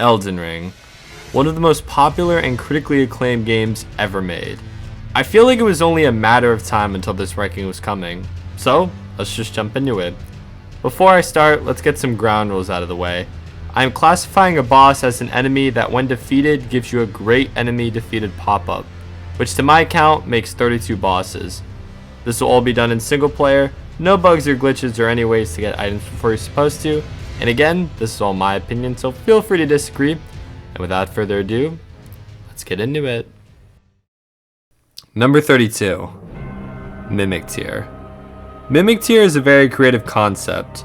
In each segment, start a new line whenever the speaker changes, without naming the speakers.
Elden Ring, one of the most popular and critically acclaimed games ever made. I feel like it was only a matter of time until this ranking was coming, so let's just jump into it. Before I start, let's get some ground rules out of the way. I am classifying a boss as an enemy that when defeated gives you a great enemy defeated pop-up, which to my count makes 32 bosses. This will all be done in single player, no bugs or glitches or any ways to get items before you're supposed to, and again, this is all my opinion, so feel free to disagree, and without further ado, let's get into it. Number 32, Mimic Tier. Mimic Tier is a very creative concept.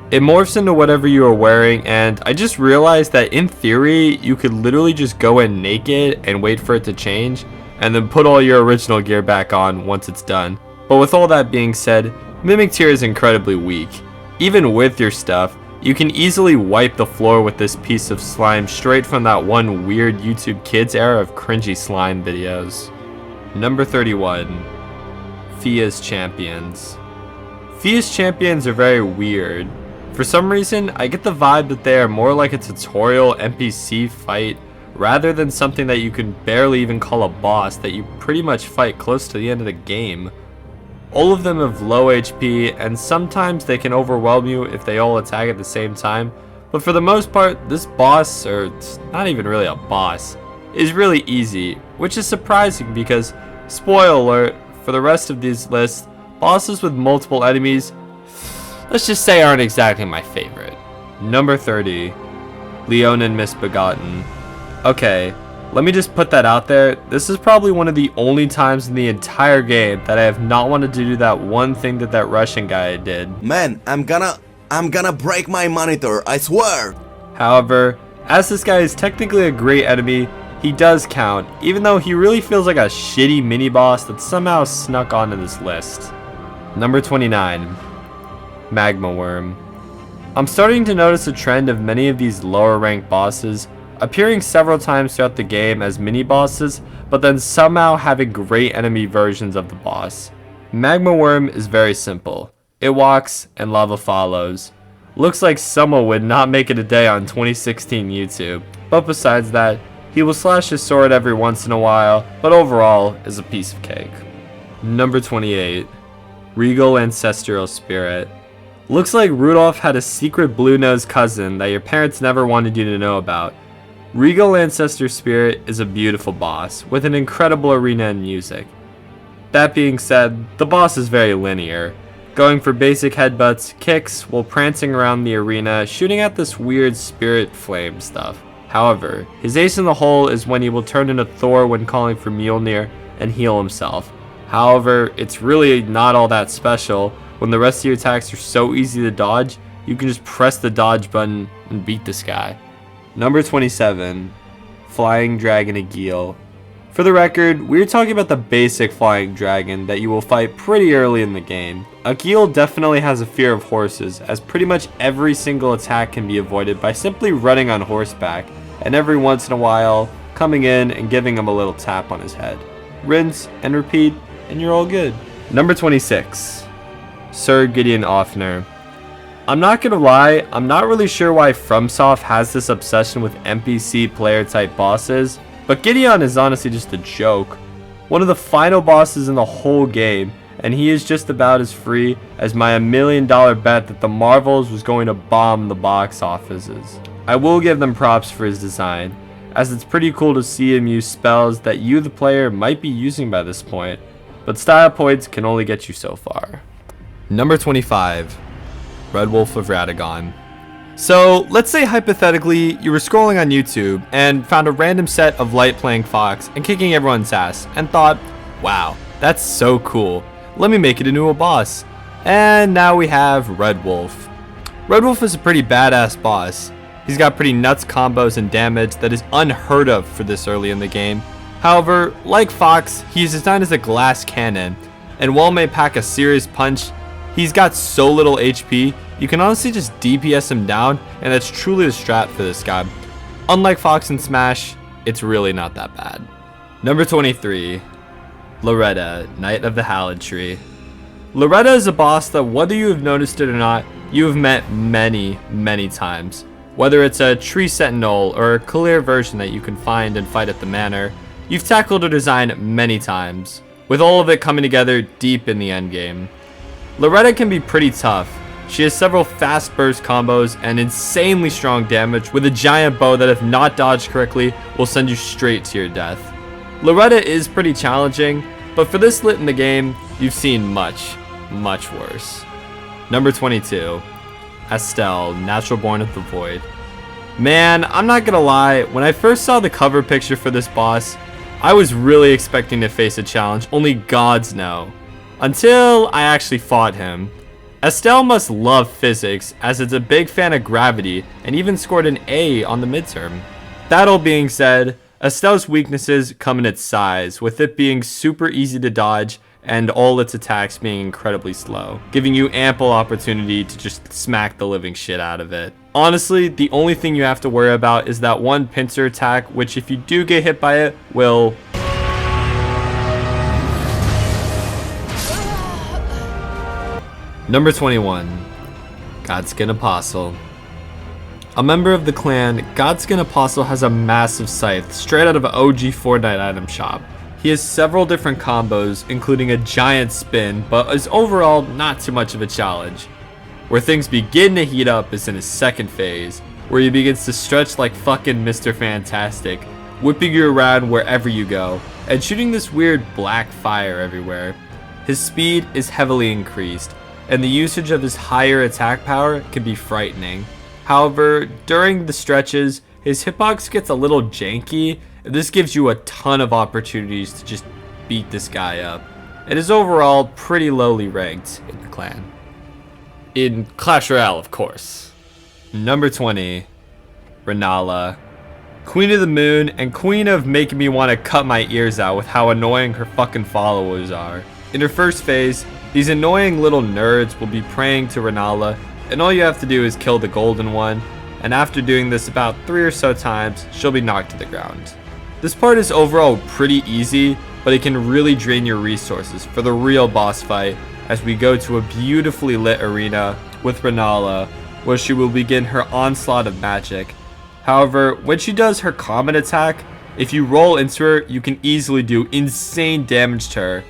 It morphs into whatever you are wearing, and I just realized that in theory, you could literally just go in naked and wait for it to change, and then put all your original gear back on once it's done. But with all that being said, Mimic Tier is incredibly weak. Even with your stuff, you can easily wipe the floor with this piece of slime straight from that one weird YouTube Kids era of cringy slime videos. Number 31, Fia Champions. Fia Champions are very weird. For some reason, I get the vibe that they are more like a tutorial NPC fight rather than something that you can barely even call a boss that you pretty much fight close to the end of the game. All of them have low HP, and sometimes they can overwhelm you if they all attack at the same time, but for the most part, this boss, or it's not even really a boss, is really easy, which is surprising because, spoiler alert, for the rest of these lists, bosses with multiple enemies, let's just say aren't exactly my favorite. Number 30, Leonine Misbegotten. Okay, let me just put that out there. This is probably one of the only times in the entire game that I have not wanted to do that one thing that that Russian guy did.
Man, I'm gonna break my monitor, I swear!
However, as this guy is technically a great enemy, he does count, even though he really feels like a shitty mini-boss that somehow snuck onto this list. Number 29, Magma Wyrm. I'm starting to notice a trend of many of these lower ranked bosses appearing several times throughout the game as mini-bosses, but then somehow having great enemy versions of the boss. Magma Wyrm is very simple. It walks and lava follows. Looks like someone would not make it a day on 2016 YouTube, but besides that, he will slash his sword every once in a while, but overall is a piece of cake. Number 28, Regal Ancestral Spirit. Looks like Rudolph had a secret blue-nosed cousin that your parents never wanted you to know about. Regal Ancestor Spirit is a beautiful boss, with an incredible arena and music. That being said, the boss is very linear, going for basic headbutts, kicks, while prancing around the arena, shooting at this weird spirit flame stuff. However, his ace in the hole is when he will turn into Thor when calling for Mjolnir and heal himself. However, it's really not all that special. When the rest of your attacks are so easy to dodge, you can just press the dodge button and beat this guy. Number 27, Flying Dragon Agheel. For the record, we're talking about the basic flying dragon that you will fight pretty early in the game. Agheel definitely has a fear of horses, as pretty much every single attack can be avoided by simply running on horseback, and every once in a while, coming in and giving him a little tap on his head. Rinse and repeat, and you're all good. Number 26, Sir Gideon Offner. I'm not gonna lie, I'm not really sure why FromSoft has this obsession with NPC player type bosses, but Gideon is honestly just a joke. One of the final bosses in the whole game, and he is just about as free as my $1 million bet that the Marvels was going to bomb the box offices. I will give them props for his design, as it's pretty cool to see him use spells that you the player might be using by this point, but style points can only get you so far. Number 25, Red Wolf of Radagon. So let's say hypothetically you were scrolling on YouTube and found a random set of Light playing Fox and kicking everyone's ass and thought, wow, that's so cool, let me make it into a boss. And now we have Red Wolf. Red Wolf is a pretty badass boss. He's got pretty nuts combos and damage that is unheard of for this early in the game. However, like Fox, he is designed as a glass cannon, and while may pack a serious punch, he's got so little HP, you can honestly just DPS him down, and that's truly the strat for this guy. Unlike Fox and Smash, it's really not that bad. Number 23, Loretta, Knight of the Hallowed Tree. Loretta is a boss that, whether you have noticed it or not, you have met many, many times. Whether it's a tree sentinel or a clear version that you can find and fight at the manor, you've tackled a design many times, with all of it coming together deep in the endgame. Loretta can be pretty tough. She has several fast burst combos and insanely strong damage with a giant bow that, if not dodged correctly, will send you straight to your death. Loretta is pretty challenging, but for this lit in the game, you've seen much, much worse. Number 22. Astel, Natural Born of the Void. Man, I'm not gonna lie, when I first saw the cover picture for this boss, I was really expecting to face a challenge only gods know, until I actually fought him. Astel must love physics, as it's a big fan of gravity and even scored an A on the midterm. That all being said, Astel's weaknesses come in its size, with it being super easy to dodge and all its attacks being incredibly slow, giving you ample opportunity to just smack the living shit out of it. Honestly, the only thing you have to worry about is that one pincer attack, which if you do get hit by it, will... Number 21. Godskin Apostle. A member of the clan, Godskin Apostle has a massive scythe straight out of an OG Fortnite item shop. He has several different combos, including a giant spin, but is overall not too much of a challenge. Where things begin to heat up is in his second phase, where he begins to stretch like fucking Mr. Fantastic, whipping you around wherever you go, and shooting this weird black fire everywhere. His speed is heavily increased, and the usage of his higher attack power can be frightening. However, during the stretches, his hitbox gets a little janky, and this gives you a ton of opportunities to just beat this guy up. It is overall pretty lowly ranked in the clan. In Clash Royale, of course. Number 20. Rennala. Queen of the Moon and queen of making me want to cut my ears out with how annoying her fucking followers are. In her first phase, these annoying little nerds will be praying to Rennala, and all you have to do is kill the golden one, and after doing this about 3 or so times, she'll be knocked to the ground. This part is overall pretty easy, but it can really drain your resources for the real boss fight as we go to a beautifully lit arena with Rennala, where she will begin her onslaught of magic. However, when she does her common attack, if you roll into her, you can easily do insane damage to her.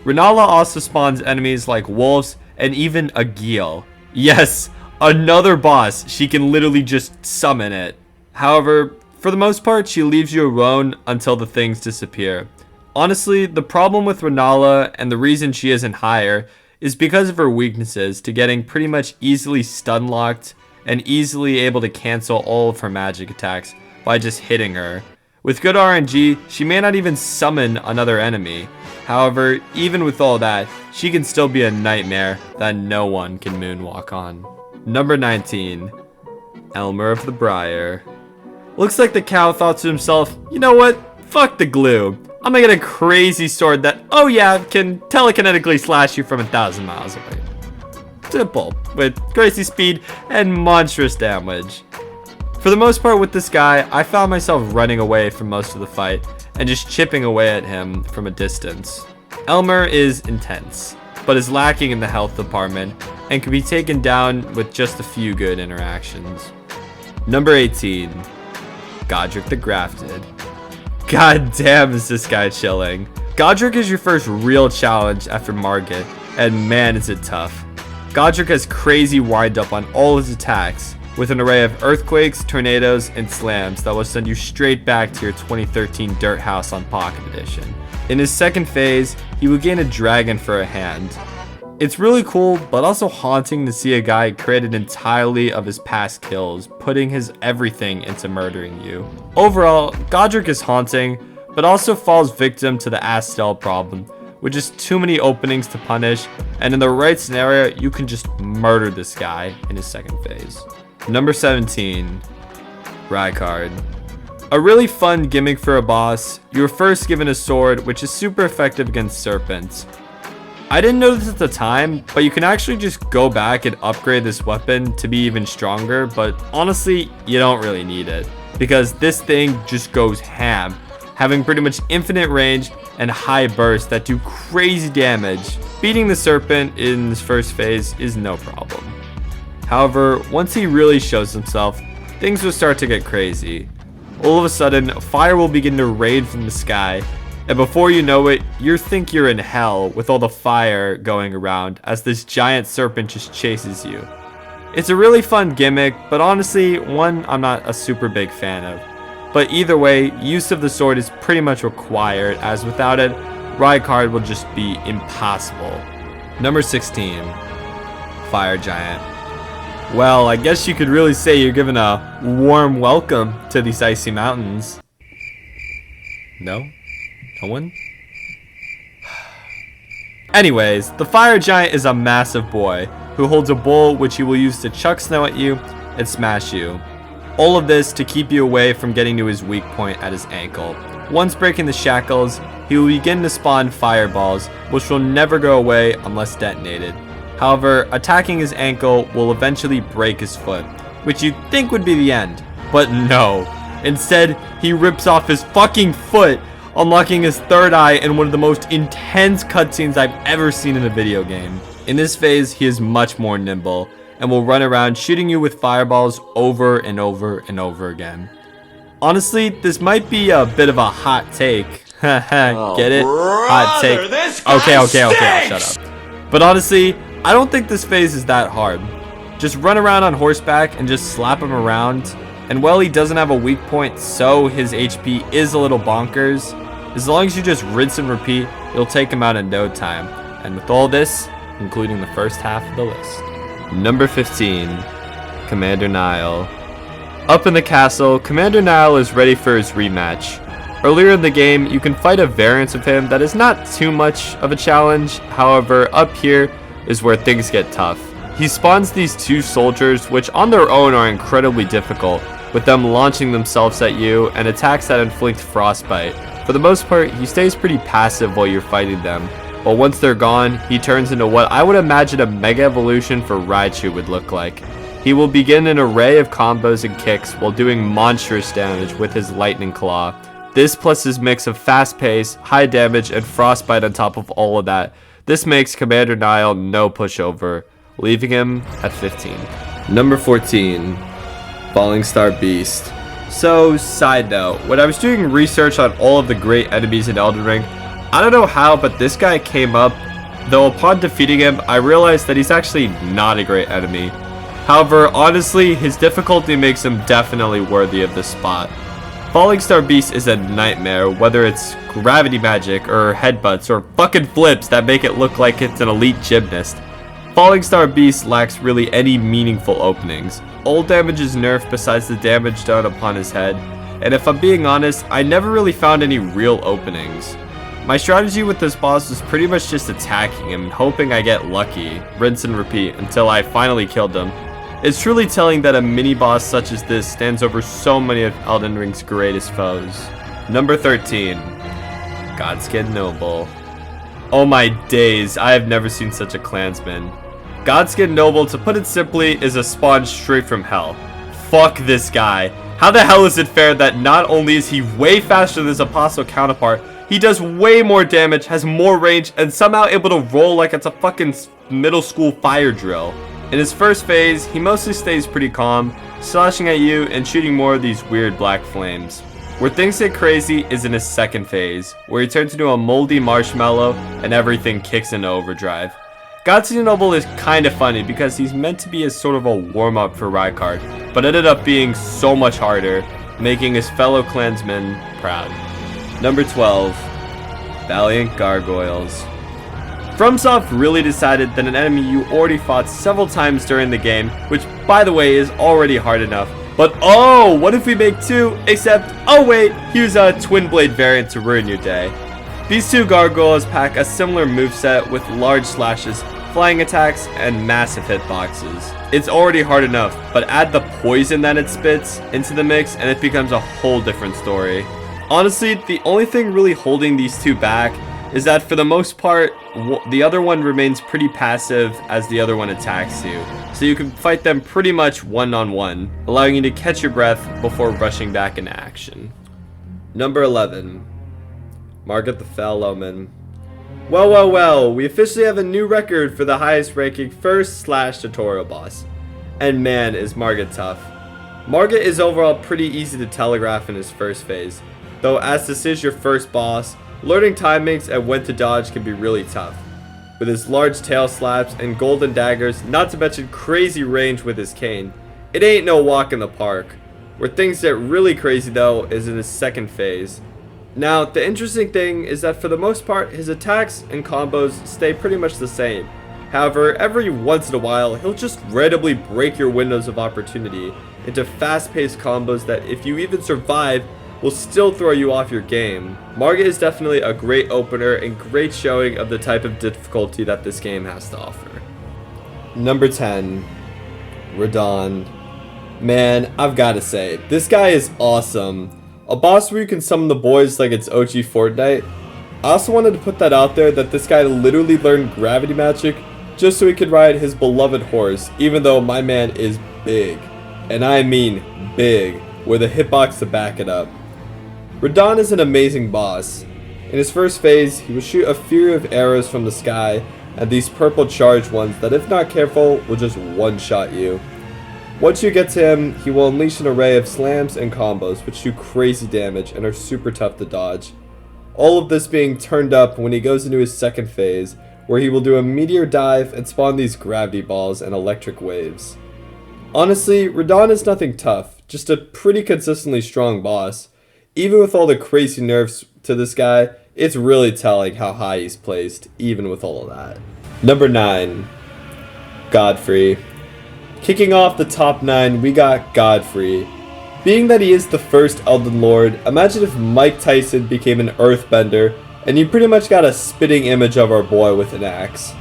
Rennala also spawns enemies like wolves and even Agheel. Yes, another boss, she can literally just summon it. However, for the most part, she leaves you alone until the things disappear. Honestly, the problem with Rennala and the reason she isn't higher is because of her weaknesses to getting pretty much easily stun locked and easily able to cancel all of her magic attacks by just hitting her. With good RNG, she may not even summon another enemy. However, even with all that, she can still be a nightmare that no one can moonwalk on. Number 19. Elemer of the Briar. Looks like the cow thought to himself, you know what, fuck the glue. I'm gonna get a crazy sword that, oh yeah, can telekinetically slash you from 1,000 miles away. Simple, with crazy speed and monstrous damage. For the most part with this guy, I found myself running away from most of the fight and just chipping away at him from a distance. Elemer is intense, but is lacking in the health department and can be taken down with just a few good interactions. Number 18. Godrick the Grafted. God damn is this guy chilling. Godrick is your first real challenge after Margit, and man is it tough. Godrick has crazy wind up on all his attacks, with an array of earthquakes, tornadoes, and slams that will send you straight back to your 2013 dirt house on Pocket Edition. In his second phase, he will gain a dragon for a hand. It's really cool, but also haunting to see a guy created entirely of his past kills, putting his everything into murdering you. Overall, Godrick is haunting, but also falls victim to the Astel problem, with just too many openings to punish, and in the right scenario, you can just murder this guy in his second phase. Number 17. Rykard. A really fun gimmick for a boss. You were first given a sword, which is super effective against serpents. I didn't know this at the time, but you can actually just go back and upgrade this weapon to be even stronger, but honestly, you don't really need it, because this thing just goes ham, having pretty much infinite range and high bursts that do crazy damage. Beating the serpent in this first phase is no problem. However, once he really shows himself, things will start to get crazy. All of a sudden, fire will begin to rain from the sky, and before you know it, you think you're in hell with all the fire going around as this giant serpent just chases you. It's a really fun gimmick, but honestly, one I'm not a super big fan of. But either way, use of the sword is pretty much required, as without it, Rykard will just be impossible. Number 16, Fire Giant. Well, I guess you could really say you're given a warm welcome to these icy mountains. No? No one? Anyways, the Fire Giant is a massive boy who holds a bowl which he will use to chuck snow at you and smash you. All of this to keep you away from getting to his weak point at his ankle. Once breaking the shackles, he will begin to spawn fireballs, which will never go away unless detonated. However, attacking his ankle will eventually break his foot, which you'd think would be the end, but no. Instead, he rips off his fucking foot, unlocking his third eye in one of the most intense cutscenes I've ever seen in a video game. In this phase, he is much more nimble, and will run around shooting you with fireballs over and over and over again. Honestly, this might be a bit of a hot take. Get it? Hot take. Okay, I'll shut up. But honestly, I don't think this phase is that hard. Just run around on horseback and just slap him around. And while he doesn't have a weak point, so his HP is a little bonkers, as long as you just rinse and repeat, you'll take him out in no time. And with all this, including the first half of the list. Number 15, Commander Niall. Up in the castle, Commander Niall is ready for his rematch. Earlier in the game, you can fight a variant of him that is not too much of a challenge. However, up here is where things get tough. He spawns these two soldiers, which on their own are incredibly difficult, with them launching themselves at you and attacks that inflict frostbite. For the most part, he stays pretty passive while you're fighting them. But once they're gone, he turns into what I would imagine a mega evolution for Raichu would look like. He will begin an array of combos and kicks while doing monstrous damage with his lightning claw. This plus his mix of fast pace, high damage, and frostbite on top of all of that. This makes Commander Niall no pushover, leaving him at 15. Number 14, Fallingstar Beast. So, side note, when I was doing research on all of the great enemies in Elden Ring, I don't know how, but this guy came up, though upon defeating him, I realized that he's actually not a great enemy. However, honestly, his difficulty makes him definitely worthy of this spot. Fallingstar Beast is a nightmare, whether it's gravity magic, or headbutts, or fucking flips that make it look like it's an elite gymnast. Fallingstar Beast lacks really any meaningful openings. All damage is nerfed besides the damage done upon his head, and if I'm being honest, I never really found any real openings. My strategy with this boss was pretty much just attacking him and hoping I get lucky, rinse and repeat, until I finally killed him. It's truly telling that a mini-boss such as this stands over so many of Elden Ring's greatest foes. Number 13, Godskin Noble. Oh my days, I have never seen such a clansman. Godskin Noble, to put it simply, is a spawn straight from hell. Fuck this guy. How the hell is it fair that not only is he way faster than his Apostle counterpart, he does way more damage, has more range, and somehow able to roll like it's a fucking middle school fire drill. In his first phase, he mostly stays pretty calm, slashing at you and shooting more of these weird black flames. Where things get crazy is in his second phase, where he turns into a moldy marshmallow and everything kicks into overdrive. Godskin Noble is kinda funny because he's meant to be as sort of a warm-up for Rykard, but ended up being so much harder, making his fellow clansmen proud. Number 12, Valiant Gargoyles. FromSoft really decided that an enemy you already fought several times during the game, which by the way is already hard enough, but oh, what if we make two, except, oh wait, here's a twin blade variant to ruin your day. These two gargoyles pack a similar moveset with large slashes, flying attacks, and massive hitboxes. It's already hard enough, but add the poison that it spits into the mix and it becomes a whole different story. Honestly, the only thing really holding these two back is that for the most part, the other one remains pretty passive as the other one attacks you. So you can fight them pretty much one-on-one, allowing you to catch your breath before rushing back into action. Number 11, Margit the Fell Omen. Well, we officially have a new record for the highest ranking first/tutorial boss. And man, is Margit tough. Margit is overall pretty easy to telegraph in his first phase, though as this is your first boss, learning timings and when to dodge can be really tough. With his large tail slaps and golden daggers, not to mention crazy range with his cane, it ain't no walk in the park. Where things get really crazy though is in his second phase. Now, the interesting thing is that for the most part, his attacks and combos stay pretty much the same. However, every once in a while, he'll just randomly break your windows of opportunity into fast-paced combos that, if you even survive, will still throw you off your game. Margit is definitely a great opener and great showing of the type of difficulty that this game has to offer. Number 10, Radahn. Man, I've gotta say, this guy is awesome. A boss where you can summon the boys like it's OG Fortnite. I also wanted to put that out there that this guy literally learned gravity magic just so he could ride his beloved horse, even though my man is big. And I mean big, with a hitbox to back it up. Radahn is an amazing boss. In his first phase, he will shoot a fury of arrows from the sky at these purple charged ones that, if not careful, will just one-shot you. Once you get to him, he will unleash an array of slams and combos which do crazy damage and are super tough to dodge. All of this being turned up when he goes into his second phase, where he will do a meteor dive and spawn these gravity balls and electric waves. Honestly, Radahn is nothing tough, just a pretty consistently strong boss. Even with all the crazy nerfs to this guy, it's really telling how high he's placed, even with all of that. Number 9, Godfrey. Kicking off the top 9, we got Godfrey. Being that he is the first Elden Lord, imagine if Mike Tyson became an earthbender and you pretty much got a spitting image of our boy with an axe.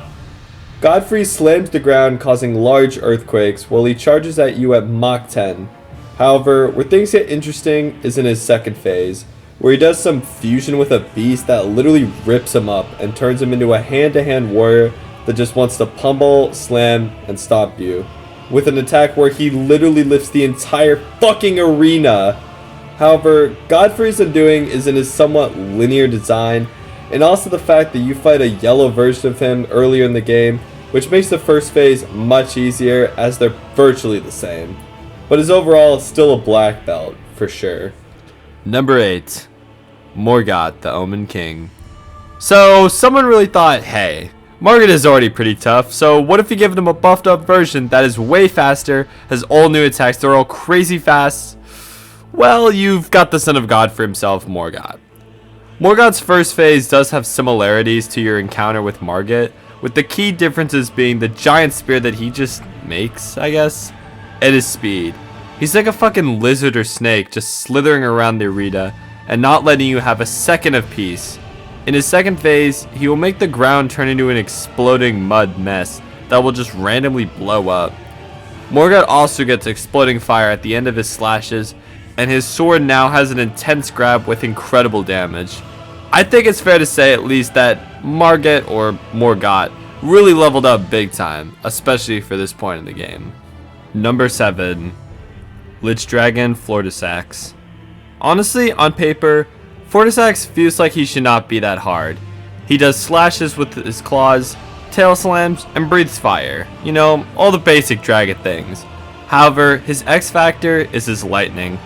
Godfrey slams the ground, causing large earthquakes while he charges at you at Mach 10. However, where things get interesting is in his second phase, where he does some fusion with a beast that literally rips him up and turns him into a hand-to-hand warrior that just wants to pummel, slam, and stomp you, with an attack where he literally lifts the entire fucking arena. However, Godfrey's undoing is in his somewhat linear design, and also the fact that you fight a yellow version of him earlier in the game, which makes the first phase much easier as they're virtually the same, but is overall still a black belt for sure. Number 8, Morgott, the Omen King. So someone really thought, hey, Margit is already pretty tough, so what if you give them a buffed up version that is way faster, has all new attacks, they're all crazy fast? Well, you've got the son of God for himself, Morgott. Morgott's first phase does have similarities to your encounter with Margit, with the key differences being the giant spear that he just makes, I guess, and his speed. He's like a fucking lizard or snake just slithering around the arena and not letting you have a second of peace. In his second phase, he will make the ground turn into an exploding mud mess that will just randomly blow up. Morgott also gets exploding fire at the end of his slashes, and his sword now has an intense grab with incredible damage. I think it's fair to say at least that Margit, or Morgott, really leveled up big time, especially for this point in the game. Number 7, Lichdragon Fortissax. Honestly, on paper, Fortissax feels like he should not be that hard. He does slashes with his claws, tail slams, and breathes fire. You know, all the basic dragon things. However, his X factor is his lightning.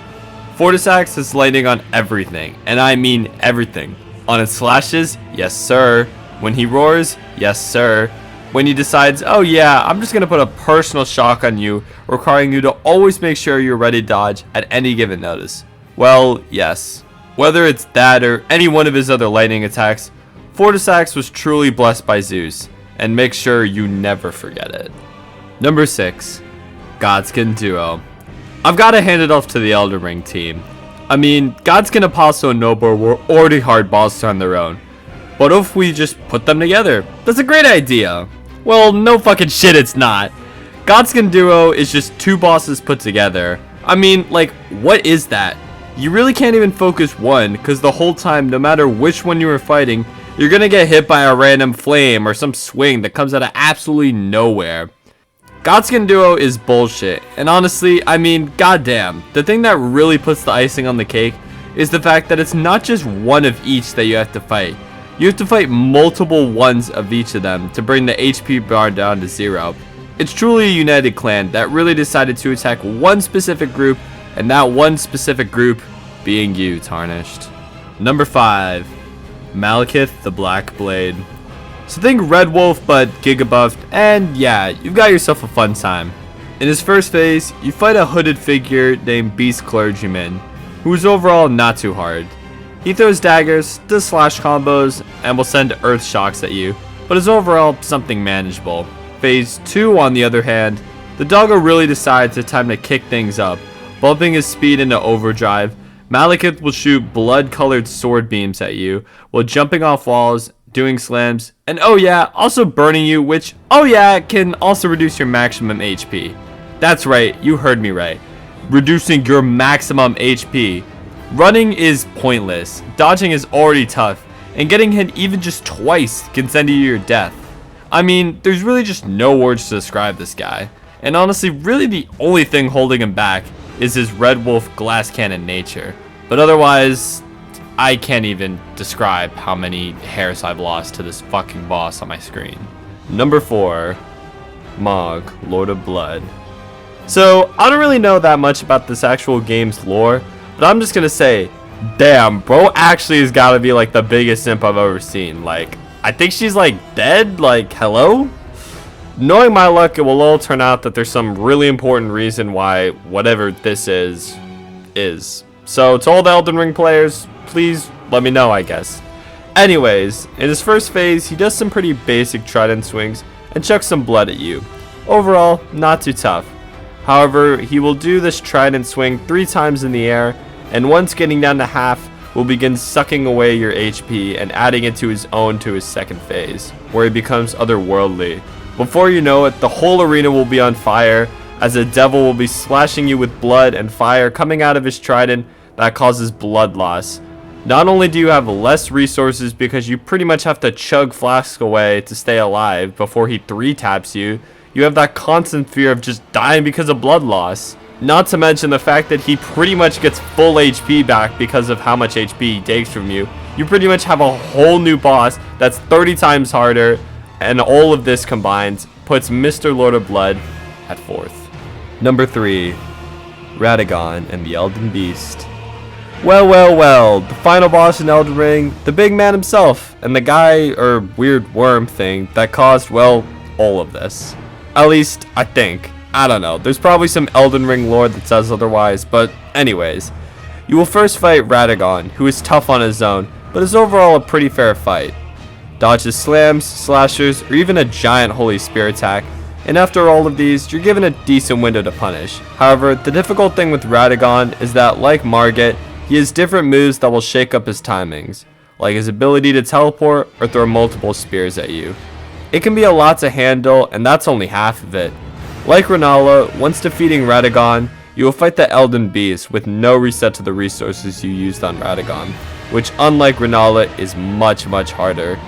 Fortissax has lightning on everything, and I mean everything. On his slashes, yes sir. When he roars, yes sir. When he decides, oh yeah, I'm just gonna put a personal shock on you, requiring you to always make sure you're ready to dodge at any given notice. Well, yes. Whether it's that or any one of his other lightning attacks, Fortissax was truly blessed by Zeus, and make sure you never forget it. Number 6, Godskin Duo. I've got to hand it off to the Elden Ring team. I mean, Godskin Apostle and Noble were already hard bosses on their own, but if we just put them together, that's a great idea. Well, no fucking shit it's not. Godskin Duo is just 2 bosses put together. I mean, like, what is that? You really can't even focus one, because the whole time, no matter which one you were fighting, you're gonna get hit by a random flame or some swing that comes out of absolutely nowhere. Godskin Duo is bullshit, and honestly, I mean, goddamn, the thing that really puts the icing on the cake is the fact that it's not just one of each that you have to fight. You have to fight multiple ones of each of them to bring the HP bar down to 0. It's truly a united clan that really decided to attack one specific group, and that one specific group being you, Tarnished. Number 5. Maliketh the Black Blade. So think Red Wolf but Giga buffed, and yeah, you've got yourself a fun time. In his first phase, you fight a hooded figure named Beast Clergyman, who is overall not too hard. He throws daggers, does slash combos, and will send earth shocks at you, but is overall something manageable. Phase 2 on the other hand, the doggo really decides it's time to kick things up. Bumping his speed into overdrive, Maliketh will shoot blood-colored sword beams at you, while jumping off walls, doing slams, and oh yeah, also burning you, which, oh yeah, can also reduce your maximum HP. That's right, you heard me right. Reducing your maximum HP. Running is pointless, dodging is already tough, and getting hit even just twice can send you to your death. I mean, there's really just no words to describe this guy, and honestly, really the only thing holding him back is his Red Wolf glass cannon nature. But otherwise, I can't even describe how many hairs I've lost to this fucking boss on my screen. Number 4. Mohg, Lord of Blood. So, I don't really know that much about this actual game's lore, but I'm just gonna say, damn, bro actually has gotta be like the biggest simp I've ever seen. Like, I think she's like dead, like, hello? Knowing my luck, it will all turn out that there's some really important reason why whatever this is. So, to all the Elden Ring players, please let me know, I guess. Anyways, in his first phase, he does some pretty basic trident swings and chucks some blood at you. Overall, not too tough. However, he will do this trident swing 3 times in the air, and once getting down to half, will begin sucking away your HP and adding it to his own to his second phase, where he becomes otherworldly. Before you know it, the whole arena will be on fire, as a devil will be slashing you with blood and fire coming out of his trident that causes blood loss. Not only do you have less resources because you pretty much have to chug flasks away to stay alive before he 3-taps you, you have that constant fear of just dying because of blood loss. Not to mention the fact that he pretty much gets full HP back because of how much HP he takes from you. You pretty much have a whole new boss that's 30 times harder, and all of this combined puts Mr. Lord of Blood at 4th. Number 3. Radagon and the Elden Beast. Well, the final boss in Elden Ring, the big man himself, and the guy or weird worm thing that caused, well, all of this. At least, I think. I don't know, there's probably some Elden Ring lore that says otherwise, but anyways. You will first fight Radagon, who is tough on his own, but is overall a pretty fair fight. Dodges slams, slashers, or even a giant Holy Spear attack, and after all of these, you're given a decent window to punish. However, the difficult thing with Radagon is that, like Margit, he has different moves that will shake up his timings, like his ability to teleport or throw multiple spears at you. It can be a lot to handle, and that's only half of it. Like Rennala, once defeating Radagon, you will fight the Elden Beast with no reset to the resources you used on Radagon, which unlike Rennala is much harder.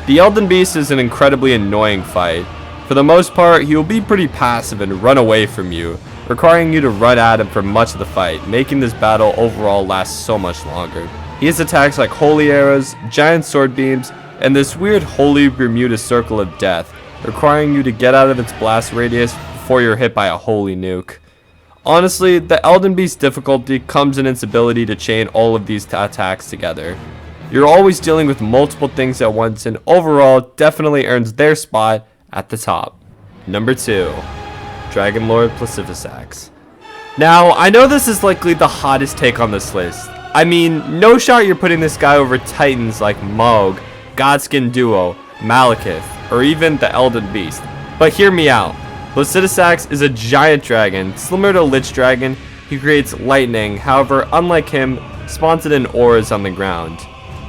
The Elden Beast is an incredibly annoying fight. For the most part, he will be pretty passive and run away from you, requiring you to run at him for much of the fight, making this battle overall last so much longer. He has attacks like holy arrows, giant sword beams, and this weird holy Bermuda circle of death, requiring you to get out of its blast radius before you're hit by a holy nuke. Honestly, the Elden Beast's difficulty comes in its ability to chain all of these attacks together. You're always dealing with multiple things at once, and overall definitely earns their spot at the top. Number 2. Dragonhlord Placidusax. Now, I know this is likely the hottest take on this list. I mean, no shot you're putting this guy over titans like Mohg, Godskin Duo, Maliketh, or even the Elden Beast. But hear me out. Placidusax is a giant dragon. Similar to Lichdragon, he creates lightning, however, unlike him, spawns it in auras on the ground.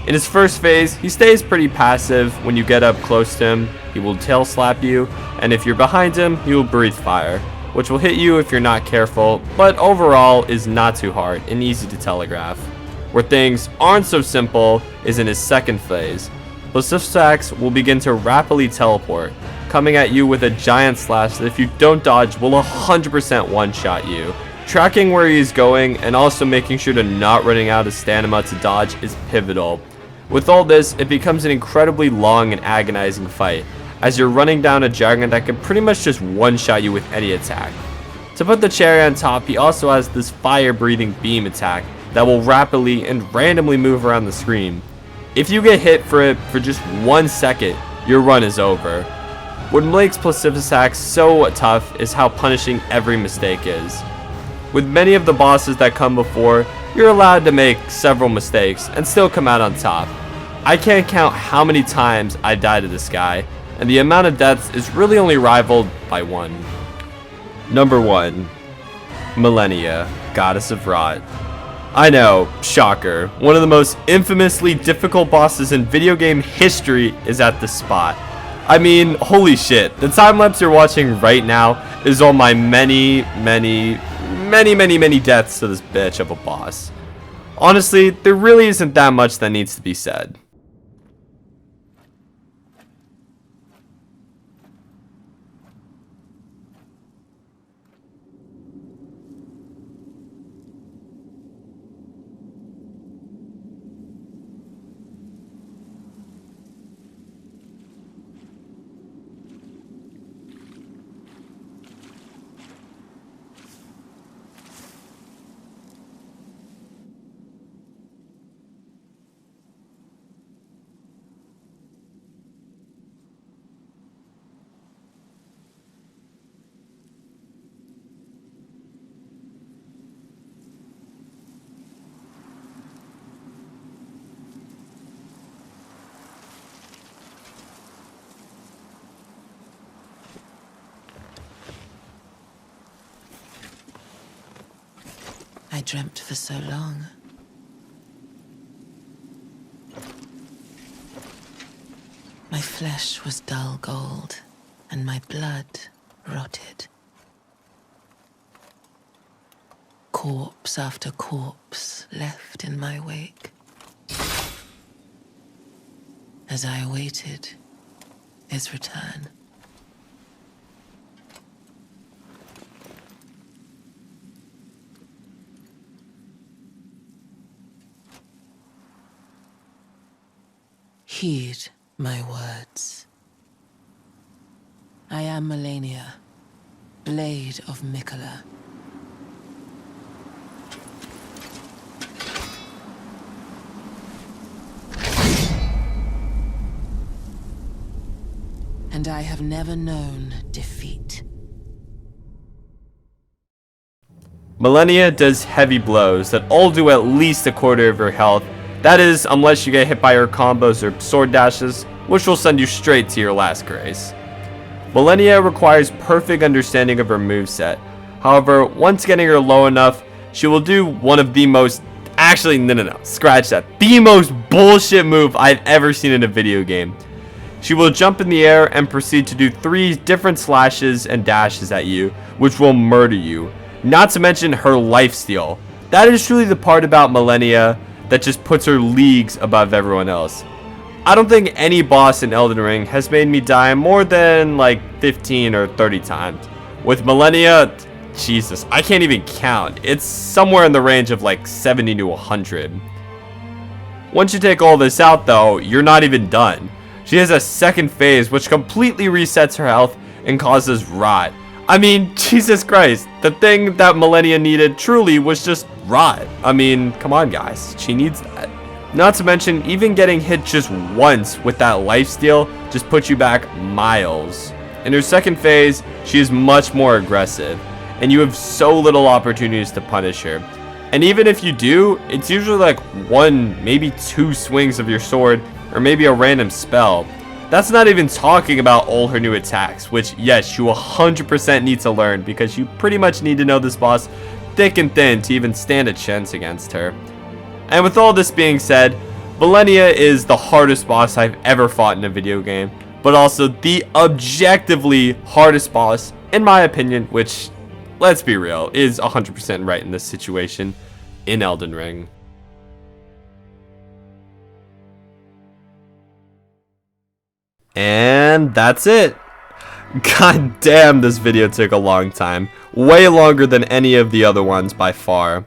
In his first phase, he stays pretty passive. When you get up close to him, he will tail slap you, and if you're behind him, he will breathe fire, which will hit you if you're not careful, but overall is not too hard and easy to telegraph. Where things aren't so simple is in his second phase. Placidusax will begin to rapidly teleport, coming at you with a giant slash that if you don't dodge will 100% one-shot you. Tracking where he is going and also making sure to not running out of stamina to dodge is pivotal. With all this, it becomes an incredibly long and agonizing fight, as you're running down a dragon that can pretty much just one-shot you with any attack. To put the cherry on top, he also has this fire-breathing beam attack that will rapidly and randomly move around the screen. If you get hit for it for just 1 second, your run is over. What makes Placidusax so tough is how punishing every mistake is. With many of the bosses that come before, you're allowed to make several mistakes and still come out on top. I can't count how many times I died to this guy, and the amount of deaths is really only rivaled by one. Number 1. Malenia, Goddess of Rot. I know, shocker, one of the most infamously difficult bosses in video game history is at this spot. I mean, holy shit, the time lapse you're watching right now is all my many deaths to this bitch of a boss. Honestly, there really isn't that much that needs to be said.
I dreamt for so long. My flesh was dull gold, and my blood rotted. Corpse after corpse left in my wake. As I awaited his return. Heed my words. I am Malenia, Blade of Mikola. And I have never known defeat.
Malenia does heavy blows that all do at least a quarter of her health. That is, unless you get hit by her combos or sword dashes, which will send you straight to your last grace. Malenia requires perfect understanding of her moveset. However, once getting her low enough, she will do one of the most... Actually, no, scratch that. The most bullshit move I've ever seen in a video game. She will jump in the air and proceed to do 3 different slashes and dashes at you, which will murder you. Not to mention her lifesteal. That is truly the part about Malenia that just puts her leagues above everyone else. I don't think any boss in Elden Ring has made me die more than like 15 or 30 times. With Malenia, Jesus, I can't even count. It's somewhere in the range of like 70 to 100. Once you take all this out though, you're not even done. She has a second phase which completely resets her health and causes rot. I mean, Jesus Christ, the thing that Malenia needed truly was just rot. I mean, come on guys, she needs that. Not to mention, even getting hit just once with that lifesteal just puts you back miles. In her second phase, she is much more aggressive, and you have so little opportunities to punish her. And even if you do, it's usually like 1, maybe 2 swings of your sword, or maybe a random spell. That's not even talking about all her new attacks, which yes, you 100% need to learn because you pretty much need to know this boss thick and thin to even stand a chance against her. And with all this being said, Malenia is the hardest boss I've ever fought in a video game, but also the objectively hardest boss, in my opinion, which, let's be real, is 100% right in this situation in Elden Ring. And that's it. God damn, this video took a long time. Way longer than any of the other ones by far.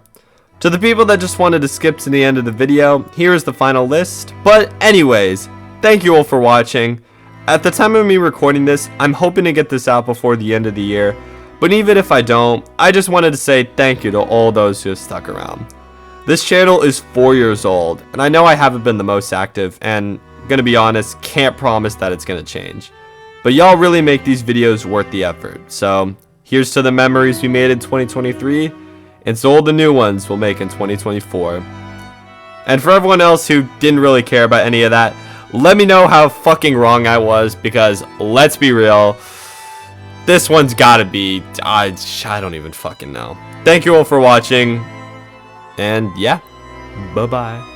To the people that just wanted to skip to the end of the video, here is the final list. But anyways, thank you all for watching. At the time of me recording this, I'm hoping to get this out before the end of the year, but even if I don't, I just wanted to say thank you to all those who have stuck around. This channel is 4 years old, and I know I haven't been the most active, and gonna be honest, can't promise that it's gonna change. But y'all really make these videos worth the effort, so here's to the memories we made in 2023, and to all the new ones we'll make in 2024. And for everyone else who didn't really care about any of that, let me know how fucking wrong I was, because let's be real, this one's gotta be, I don't even fucking know. Thank you all for watching, and yeah, bye-bye.